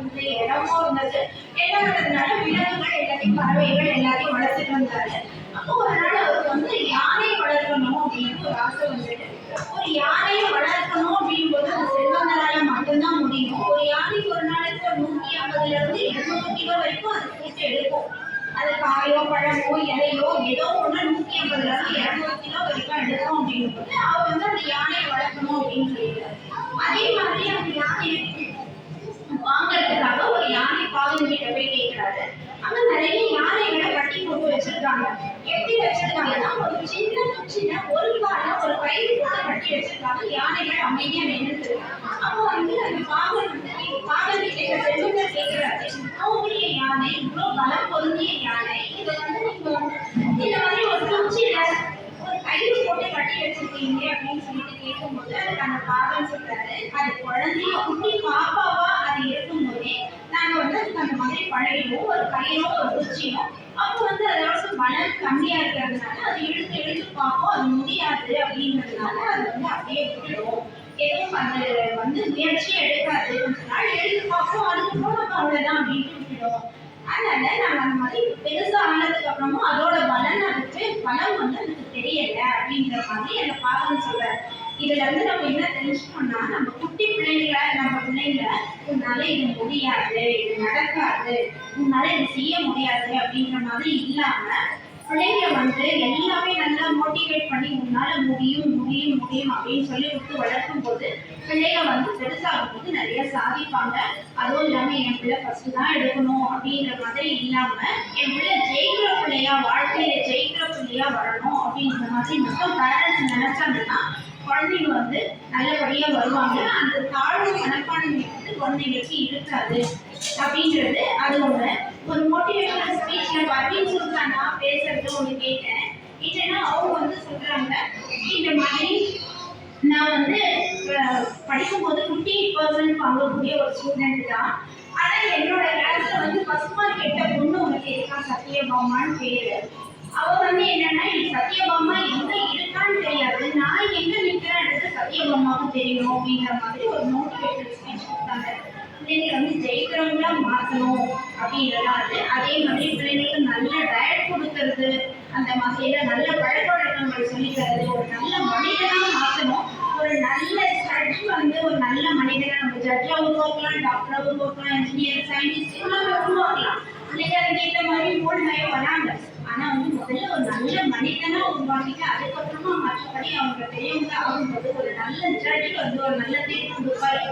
இருந்தது, இடமும் இருந்தது. எல்லாம் இருந்ததுனால விலங்குகள் எல்லாத்தையும், பறவைகள் எல்லாத்தையும் வளர்த்துட்டு வந்தாரு. அப்போ ஒரு நாள் அவருக்கு வந்து யானை வளர்க்கணும் அப்படின்னு ஒரு ஆசை வந்துட்டு, ஒரு யானையை வளர்க்கணும் அப்படின் போது அது செல்வந்தரால மட்டும்தான் முடியும். ஒரு யானைக்கு ஒரு நாளைக்கு ஒரு 150ல இருந்து 200 கிலோ வரைக்கும் அது கூட்டு எடுக்கும். அது காயோ பழமோ இலையோ ஏதோ ஒன்று 150ல இருந்து 200 கிலோ வரைக்கும் எடுக்கும் அப்படின்னு போது அவர் வந்து அந்த யானையை வளர்க்கணும் அப்படின்னு சொல்லிட்டாரு. அதே மாதிரி அந்த யானை வாங்கறதுக்காக ஒரு யானை பாகன் கிட்ட போய் கேட்கிறாரு. அங்க நிறைய யானைகளை கட்டி போட்டு வச்சிருக்காங்க. எப்படி வச்சிருக்காங்கன்னா ஒரு சின்ன குச்சியில ஒரு கால ஒரு கயிறு போட்டு கட்டி வச்சிருக்காங்க. யானைகள் அமைதியா நின்றுட்டு. அப்போ வந்து அந்த பாகன் கிட்ட செல்வந்தர் கேட்கிறாரு, அவங்களுடைய யானை இவ்வளவு பலம் பொருந்திய யானை, இதை வந்து நீங்க இந்த மாதிரி ஒரு குச்சியில ஒரு கயிறு போட்டு கட்டி வச்சிருக்கீங்க அப்படின்னு சொல்லிட்டு கேட்கும்போது அதுக்கு அந்த பாகன் சொல்றாரு, அது குழந்தைய குட்டி பாப்பாவா அது இருக்கும் போதே நாங்க வந்து அதுக்கு அந்த மாதிரி பழகிடுவோம், ஒரு கயிறோ ஒரு குச்சியோ. அப்போ வந்து அதோட பலம் கம்மியா இருக்கிறதுனால அது இழுத்து பார்ப்போம், அது முடியாது அப்படிங்கிறதுனால அது வந்து அப்படியே விட்டுடுவோம். எதுவும் அது வந்து முயற்சி எடுக்காது, கொஞ்ச நாள் எடுத்து பார்ப்போம், அதுக்கப்புறம் நம்ம அவ்வளவுதான் அப்படின்னு விட்டுடுவோம். அதனால நம்ம அந்த மாதிரி பெருசா ஆனதுக்கு அப்புறமும் அதோட பலம் வந்து அதுக்கு தெரியல அப்படிங்கிற மாதிரி அந்த பாகன் சொல்றாரு. இதுல இருந்து நம்ம என்ன தெரிஞ்சுக்கணும்னா, நம்ம குட்டி பிள்ளைங்களை உன்னால இது முடியாது, இது நடக்காது, உன்னால இது செய்ய முடியாது அப்படிங்கிற மாதிரி இல்லாம பிள்ளைங்க வந்து எல்லாமே நல்லா மோட்டிவேட் பண்ணி உன்னால முடியும் முடியும் முடியும் அப்படின்னு சொல்லி விட்டு வளர்க்கும் போது பிள்ளைங்க வந்து பெருசாகும் போது நிறைய சாதிப்பாங்க. அதுவும் இல்லாம என் பிள்ளை ஃபர்ஸ்ட் தான் எடுக்கணும் அப்படிங்கிற மாதிரி இல்லாம என் பிள்ளை ஜெயிக்கிற பிள்ளையா, வாழ்க்கையில ஜெயிக்கிற பிள்ளையா வரணும் அப்படிங்கிற மாதிரி மட்டும் பேரண்ட்ஸ் நினைச்சாங்கன்னா குழந்தைங்க வந்து நல்லபடியா வருவாங்க. அந்த தாழ்வு மனப்பான்மை வந்து குழந்தைங்களுக்கு இருக்காது அப்படின்றது அது ஒண்ணு. ஒரு மோட்டிவேஷனல் ஸ்பீச்ல பர்வீன் சுல்தான் நான் பேசுறது ஒண்ணு கேட்டேன். இல்லைன்னா அவங்க வந்து சொல்றாங்க, இந்த மாதிரி நான் வந்து படிக்கும்போது 50% வாங்கக்கூடிய ஒரு ஸ்டூடெண்ட் தான். ஆனா என்னோட கிளாஸ்ல வந்து ஃபர்ஸ்ட் மார்க் எடுத்த பொண்ணு உனக்கு இருக்கா, சத்யபாமான்னு பேரு. அவ வந்து என்னன்னா, சத்யபாமா எங்க இருக்கான்னு தெரியாது, நான் எங்க நிற்கிறேன்றது சத்யபாமாவுக்கு தெரியும் அப்படிங்கிற மாதிரி ஒரு மோட்டிவேஷனல் ஸ்பீச் கொடுத்தாங்க. பிள்ளைங்களை வந்து ஜெயிக்கிறவங்களா மாற்றணும் அப்படின்றதாது. அதே மாதிரி பிள்ளைங்களுக்கு நல்ல டயட் கொடுக்கறது, அந்த மாதிரியில நல்ல பழக்க வழக்கங்கள் சொல்லி தரது, ஒரு நல்ல மனிதனா மாற்றணும். ஒரு நல்ல ஜட்ஜ் வந்து ஒரு நல்ல மனிதனா நம்ம ஜட்ஜா உருவாக்கலாம், டாக்டரா உருவாக்கலாம், இன்ஜினியர், சயின்டிஸ்ட் எல்லாமே உருவாக்கலாம். பிள்ளைங்க அதுக்கேற்ற மாதிரி மூழ்காய வராங்க. ஆனா வந்து முதல்ல ஒரு நல்ல மனிதனா உருவாக்கிட்டு அதுக்கப்புறமா மற்றபடி அவங்க பெரியவங்க ஆகும்போது ஒரு நல்ல ஜட்ஜ் வந்து ஒரு நல்ல தீர்ப்பு கொடுப்பாரு.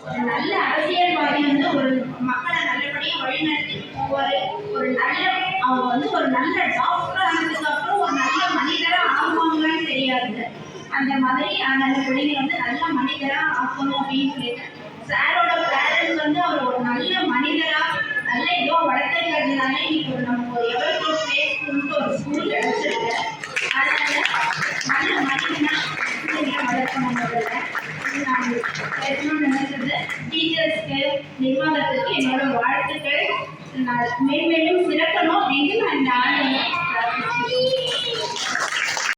ஒரு நல்ல அரசியல்வாதி வந்து ஒரு மக்களை நல்லபடியா வழிநடத்திட்டு போவாரு. அவங்க வந்து ஒரு நல்ல டாக்டர் ஆனதுக்கு அப்புறம் ஒரு நல்ல மனிதரா ஆகுவாங்கன்னு தெரியாது. அந்த மாதிரி அந்த பிள்ளைங்க வந்து நல்ல மனிதரா ஆக்கணும் அப்படின்னு சொல்லிட்டு சாரோட பேரண்ட்ஸ் வந்து அவர் ஒரு நல்ல மனிதரா நல்ல ஏதோ வளர்த்துக்கிறதுனால இன்னைக்கு நம்ம ஒரு எவ்வளோ பேசணும்னு ஒரு ஸ்கூல் கிடைச்சிருக்கு. அதனால நல்ல மனிதனா பிள்ளைங்களை வளர்க்கணுங்கிறத நான் பேசணும்னு நினைச்சது. டீச்சர்ஸ்க்கு, நிர்வாகத்துக்கு என்னோட வாழ்த்துக்கள். மேலும் சிறக்கணும் அப்படின்னு நான் இந்த ஆளுநர்